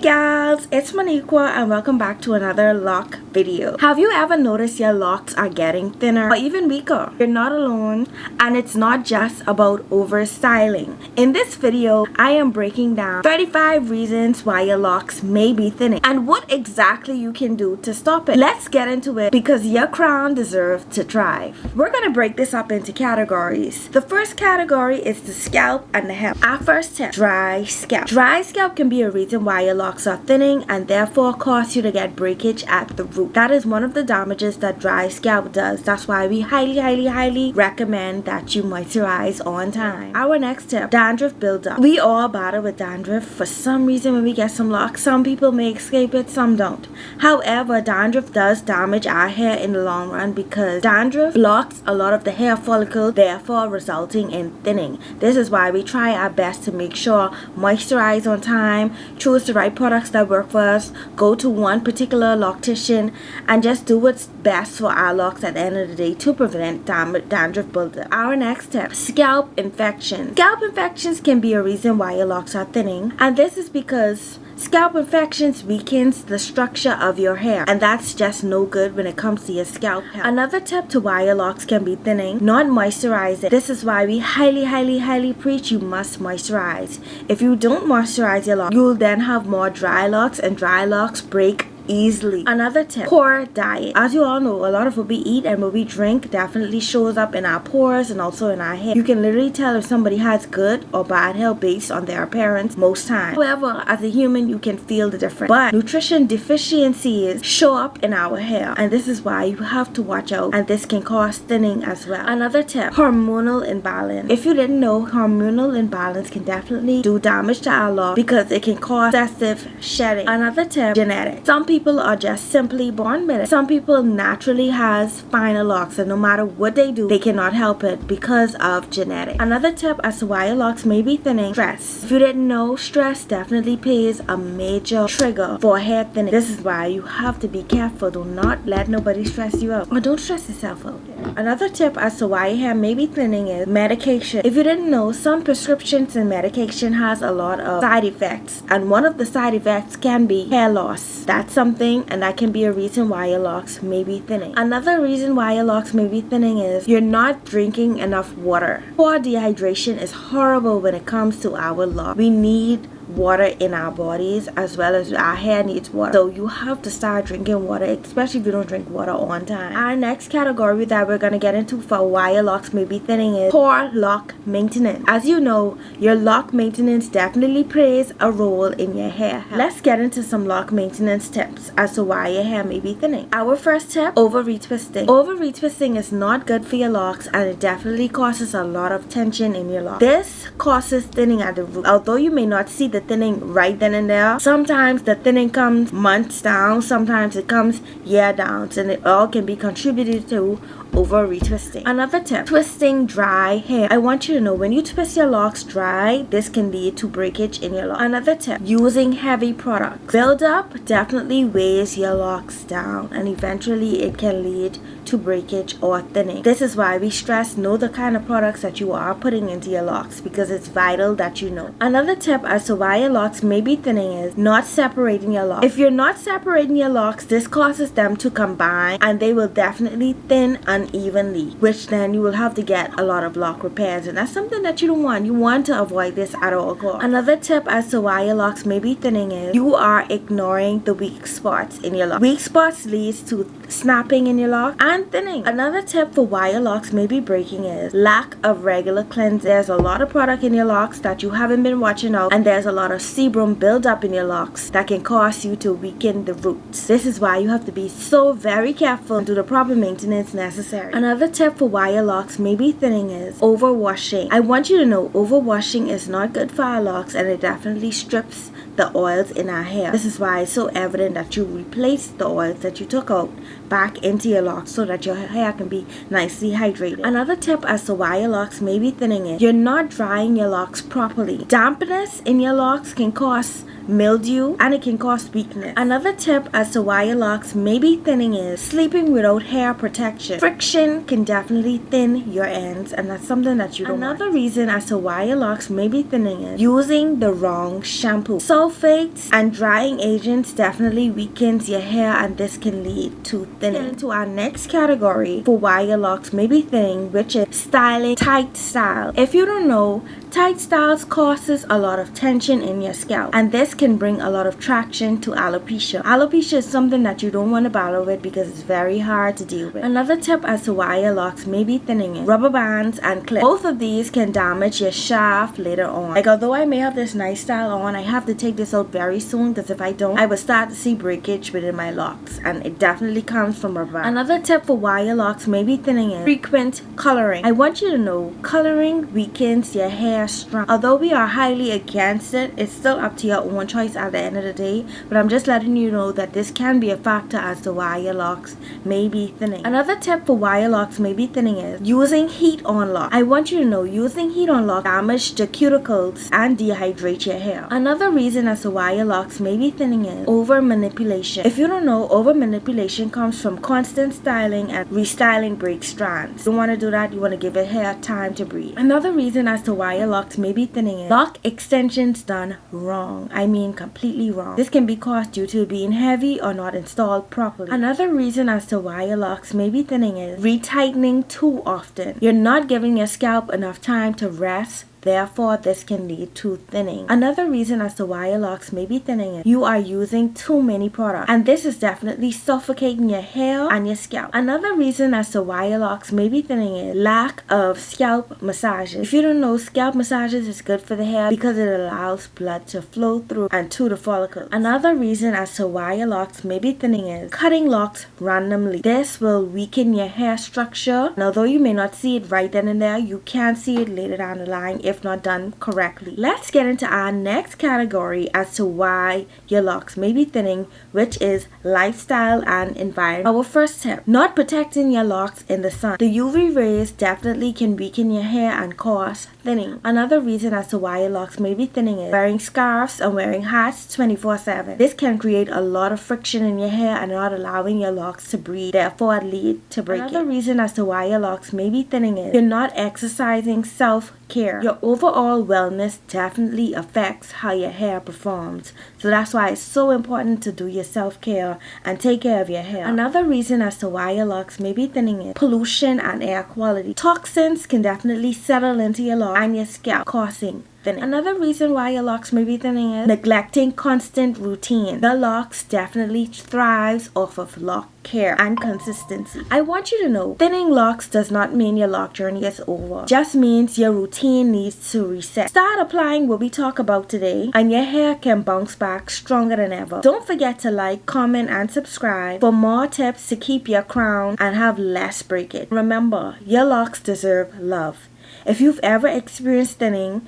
gals, it's Moniqua and welcome back to another lock video. Have you ever noticed your locks are getting thinner or even weaker? You're not alone, and it's not just about over styling. In this video, I am breaking down 35 reasons why your locks may be thinning and what exactly you can do to stop it. Let's get into it because your crown deserves to thrive. We're gonna break this up into categories. The first category is the scalp and the hair. Our first tip, dry scalp. Dry scalp can be a reason why your locks are thinning and therefore cause you to get breakage at the root. That is one of the damages that dry scalp does. That's why we highly recommend that you moisturize on time. Our next tip, dandruff buildup. We all battle with dandruff for some reason when we get some locks. Some people may escape it, some don't. However, dandruff does damage our hair in the long run because dandruff blocks a lot of the hair follicles, therefore resulting in thinning. This is why we try our best to make sure moisturize on time, choose the right products that work for us, go to one particular loctician, and just do what's best for our locks at the end of the day to prevent dandruff buildup. Our next tip, scalp infection. Scalp infections can be a reason why your locks are thinning, and this is because scalp infections weakens the structure of your hair, and that's just no good when it comes to your scalp health. Another tip to why your locks can be thinning, not moisturizing. This is why we highly preach you must moisturize. If you don't moisturize your locks, you'll then have more dry locks, and dry locks break easily. Another tip, poor diet. As you all know, a lot of what we eat and what we drink definitely shows up in our pores and also in our hair. You can literally tell if somebody has good or bad hair based on their appearance most times. However, as a human, you can feel the difference. But nutrition deficiencies show up in our hair, and this is why you have to watch out, and this can cause thinning as well. Another tip, hormonal imbalance. If you didn't know, hormonal imbalance can definitely do damage to our locks because it can cause excessive shedding. Another tip, genetics. Some people are just simply born with it. Some people naturally has finer locks, and no matter what they do, they cannot help it because of genetics. Another tip as to why your locks may be thinning, stress. If you didn't know, stress definitely plays a major trigger for hair thinning. This is why you have to be careful. Do not let nobody stress you out, or don't stress yourself out. Another tip as to why your hair may be thinning is medication. If you didn't know, some prescriptions and medication has a lot of side effects, and one of the side effects can be hair loss. That's something, and that can be a reason why your locks may be thinning. Another reason why your locks may be thinning is you're not drinking enough water. Poor dehydration is horrible when it comes to our locks. We need water in our bodies as well as our hair needs water, so you have to start drinking water, especially if you don't drink water on time. Our next category that we're going to get into for why your locks may be thinning is poor lock maintenance. As you know, your lock maintenance definitely plays a role in your hair health. Let's get into some lock maintenance tips as to why your hair may be thinning. Our first tip, over retwisting. Over retwisting is not good for your locks, and it definitely causes a lot of tension in your locks. This causes thinning at the root. Although you may not see the thinning right then and there, sometimes the thinning comes months down, sometimes it comes year down, and it all can be contributed to over retwisting. Another tip, twisting dry hair. I want you to know, when you twist your locks dry, this can lead to breakage in your locks. Another tip, using heavy products. Buildup definitely weighs your locks down, and eventually it can lead to breakage or thinning. This is why we stress know the kind of products that you are putting into your locks, because it's vital that you know. Another tip as to why your locks may be thinning is not separating your locks. If you're not separating your locks, this causes them to combine, and they will definitely thin unevenly, which then you will have to get a lot of lock repairs, and that's something that you don't want. You want to avoid this at all costs. Another tip as to why your locks may be thinning is you are ignoring the weak spots in your lock. Weak spots leads to snapping in your lock and thinning. Another tip for why your locks may be breaking is lack of regular cleansing. There's a lot of product in your locks that you haven't been watching out, and there's a lot of sebum buildup in your locks that can cause you to weaken the roots. This is why you have to be so very careful and do the proper maintenance necessary. Another tip for why your locks may be thinning is overwashing. I want you to know, overwashing is not good for our locks, and it definitely strips the oils in our hair. This is why it's so evident that you replace the oils that you took out back into your locks so that your hair can be nicely hydrated. Another tip as to why your locks may be thinning is you're not drying your locks properly. Dampness in your locks can cause mildew, and it can cause weakness. Another tip as to why your locks may be thinning is sleeping without hair protection. Friction can definitely thin your ends, and that's something that you don't want. Another reason as to why your locks may be thinning is using the wrong shampoo. sulfates and drying agents definitely weakens your hair, and this can lead to thinning. Into our next category for why your locks may be thinning, which is styling tight style. If you don't know, tight styles causes a lot of tension in your scalp, and this can bring a lot of traction to alopecia. Alopecia is something that you don't want to battle with because it's very hard to deal with. Another tip as to why your locks may be thinning is rubber bands and clips. Both of these can damage your shaft later on. Like, although I may have this nice style on, I have to take this out very soon because if I don't, I will start to see breakage within my locks, and it definitely comes from rubber bands. Another tip for why your locks may be thinning is frequent coloring. I want you to know coloring weakens your hair strength. Although we are highly against it, it's still up to your own choice at the end of the day, but I'm just letting you know that this can be a factor as to why your locks may be thinning. Another tip for why your locks may be thinning is using heat on locks. I want you to know using heat on locks damage the cuticles and dehydrate your hair. Another reason as to why your locks may be thinning is over manipulation. If you don't know, over manipulation comes from constant styling, and restyling breaks strands. You don't want to do that. You want to give your hair time to breathe. Another reason as to why your locks may be thinning is lock extensions done wrong. I mean completely wrong. This can be caused due to being heavy or not installed properly. Another reason as to why your locks may be thinning is retightening too often. You're not giving your scalp enough time to rest. Therefore, this can lead to thinning. Another reason as to why your locks may be thinning is you are using too many products, and this is definitely suffocating your hair and your scalp. Another reason as to why your locks may be thinning is lack of scalp massages. If you don't know, scalp massages is good for the hair because it allows blood to flow through and to the follicles. Another reason as to why your locks may be thinning is cutting locks randomly. This will weaken your hair structure, and although you may not see it right then and there, you can see it later down the line if not done correctly. Let's get into our next category as to why your locks may be thinning, which is lifestyle and environment. Our first tip, not protecting your locks in the sun. The UV rays definitely can weaken your hair and cause thinning. Another reason as to why your locks may be thinning is wearing scarves and wearing hats 24/7. This can create a lot of friction in your hair and not allowing your locks to breathe, therefore lead to breaking. Another reason as to why your locks may be thinning is you're not exercising self-care. Your overall wellness definitely affects how your hair performs, so that's why it's so important to do your self-care and take care of your hair. Another reason as to why your locks may be thinning is pollution and air quality. Toxins can definitely settle into your locks and your scalp, causing thinning. Another reason why your locks may be thinning is neglecting constant routine. Your locks definitely thrives off of lock care and consistency. I want you to know, thinning locks does not mean your lock journey is over. Just means your routine needs to reset. Start applying what we talk about today, and your hair can bounce back stronger than ever. Don't forget to like, comment, and subscribe for more tips to keep your crown and have less breakage. Remember, your locks deserve love. If you've ever experienced thinning,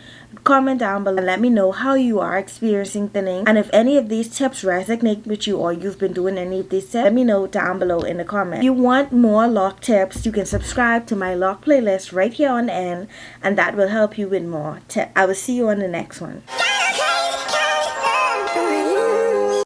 comment down below and let me know how you are experiencing thinning, and if any of these tips resonate with you or you've been doing any of these tips, let me know down below in the comments. If you want more lock tips, you can subscribe to my lock playlist right here on the end, and that will help you with more tips. I will see you on the next one.